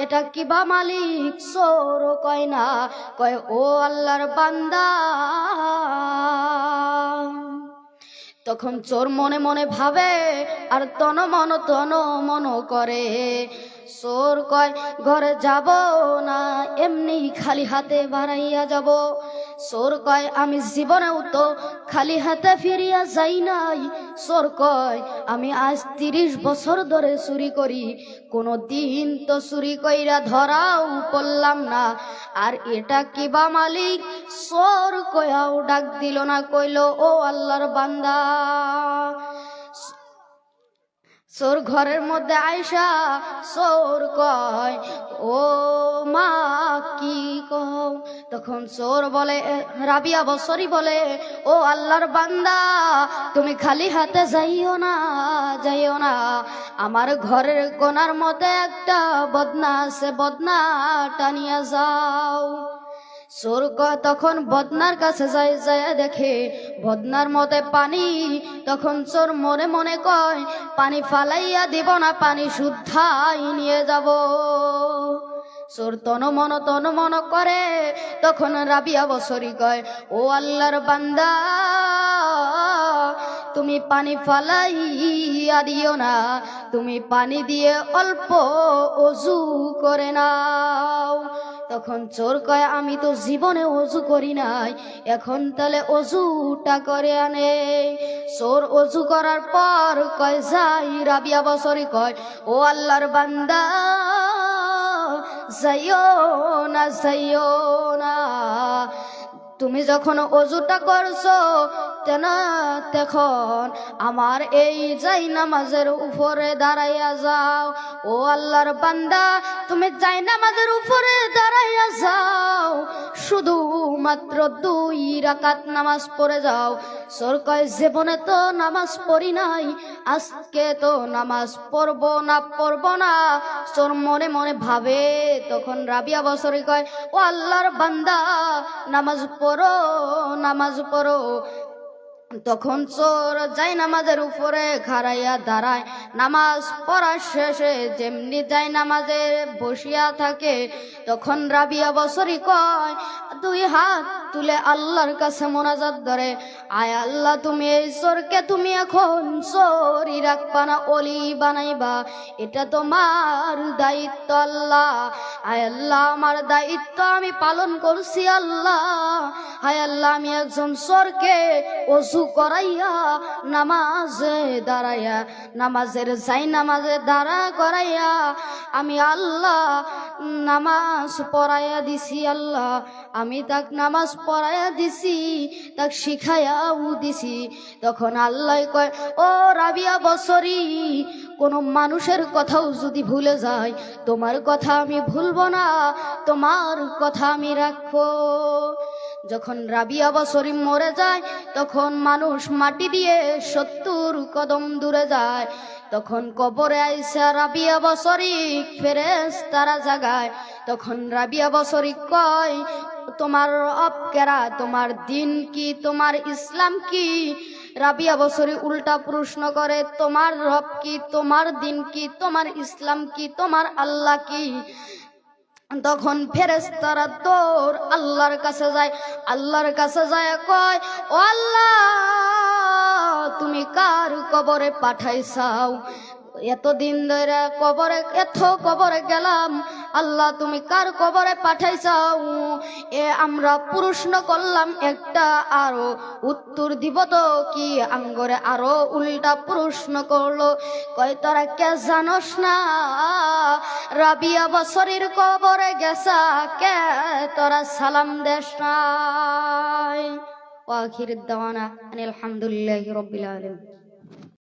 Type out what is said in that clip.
এটা কিবা মালিক? চোর কয় না, কয় ও আল্লাহর বান্দা। তখন চোর মনে মনে ভাবে আর তন মন করে। চোর কয় ঘরে যাব না, এমনি খালি হাতে বাড়াইয়া যাব। চোর কয় আমি জীবনেও তো খালি হাতে ফিরিয়া যাই নাই। চোর কয় আমি আজ 30 বছর ধরে চুরি করি, কোনো দিন তো চুরি কইরা ধরাও পড়লাম না। আর এটা কিবা মালিক? চোর কয়াও ডাক দিল না, কইল ও আল্লাহর বান্দা। চোর ঘরের মধ্যে আইসা চোর কয় ও মা কি কও? তখন চোর বলে, রাবিয়া বছরই বলে, ও আল্লাহর বান্দা তুমি খালি হাতে যাইও না, যাইও না। আমার ঘরের কোণার মধ্যে একটা বদনা আছে, বদনা টানিয়া যাও। চোর তখন বদনার কাছে যায়, যায় দেখে বদনার মধ্যে পানি। তখন চোর মনে মনে কয় পানি ফালাইয়া দিব না, পানি শুদ্ধাই নিয়ে যাব। চোর তন মন করে। তখন রাবিয়া বছরই কয় ও আল্লাহর বান্দা তুমি পানি ফালাইয়া দিও না, তুমি পানি দিয়ে অল্প ওযু করে নাও। তখন চোর কয় আমি তো জীবনে ওযু করি নাই, এখন তাহলে ওযুটা করে আনে। চোর ওযু করার পর কয় যাই। রাবিয়া বছরই কয় ও আল্লাহর বান্দা যাইও না, যাইও না। তুমি যখন ওযুটা করছো তখন আমার এই যাই নামাজের উপরে দাঁড়াইয়া যাও। ও আল্লাহর বান্দা তুমি যাই নামাজের উপরে দাঁড়াইয়া যাও, শুধু মাত্র 2 রাকাত নামাজ পড়ে যাও। চোর কয় জীবনে তো নামাজ পড়ি নাই, আজকে তো নামাজ পড়বো না। চোর মনে মনে ভাবে। তখন রাবিয়া বছরই কয় ও আল্লাহর বান্দা নামাজ পড়ো, নামাজ পড়ো। তখন চোর যাই নামাজের উপরে খাড়াইয়া দাঁড়ায়। নামাজ পড়ার শেষে যেমনি যাই নামাজে বসিয়া থাকে, তখন রাবিয়া বছরই কয় 2 হাত তুলে আল্লাহর কাছে মোনাজাত ধরে, আয় আল্লাহ তুমি এই চোরকে তুমি এখন চোরই রাখবা না, অলি বানাইবা, এটা তোমার দায়িত্ব আল্লাহ। আয় আল্লাহ আমার দায়িত্ব আমি পালন করছি আল্লাহ। হায় আল্লাহ আমি একজন চোরকে ওযু করাইয়া নামাজে দাঁড়াইয়া, নামাজের যাই নামাজে দাঁড়া করাইয়া আমি আল্লাহ নামাজ পড়াইয়া দিছি। আল্লাহ আমি তাক নামাজ পড়াইয়া দিছি, তাক শিখাইয়াও দিছি। তখন আল্লাহ কয় ও রাবিয়া বছরী কোন মানুষের কথাও যদি ভুলে যায়, তোমার কথা আমি ভুলবো না, তোমার কথা আমি রাখবো। যখন রাবিয়া বছরী মরে যায় তখন মানুষ মাটি দিয়ে 70 কদম দূরে যায়। তখন কবরে আইসা রাবিয়া বছরী ফেরেশতারা জাগায়। তখন রাবিয়া বছরী কয় তোমার রব কেরা, তোমার দিন কি, তোমার ইসলাম কি? রাবিয়া বছরী উল্টা প্রশ্ন করে তোমার রব কি, তোমার দিন কি, তোমার ইসলাম কি, তোমার আল্লাহ কি? তখন ফেরেশতারা দৌড় আল্লাহর কাছে যায়। আল্লাহর কাছে যায় কয় ও আল্লাহ তুমি কার কবরে পাঠাইছাও? এতদিন ধরে কবরে গেলাম, আল্লাহ তুমি কার কবরে পাঠাইছাও? আমরা প্রশ্ন করলাম একটা, আরো উত্তর দিব তো কি? আঙ্গরে আরো উল্টা প্রশ্ন করলো, কয় তোরা কে জানোস না রাবিয়া বছরীর কবরে গেছা, কে তোরা সালাম দেশ নাই? ওয়া আখির দাওয়ানা আলহামদুলিল্লাহি রাব্বিল আলামিন।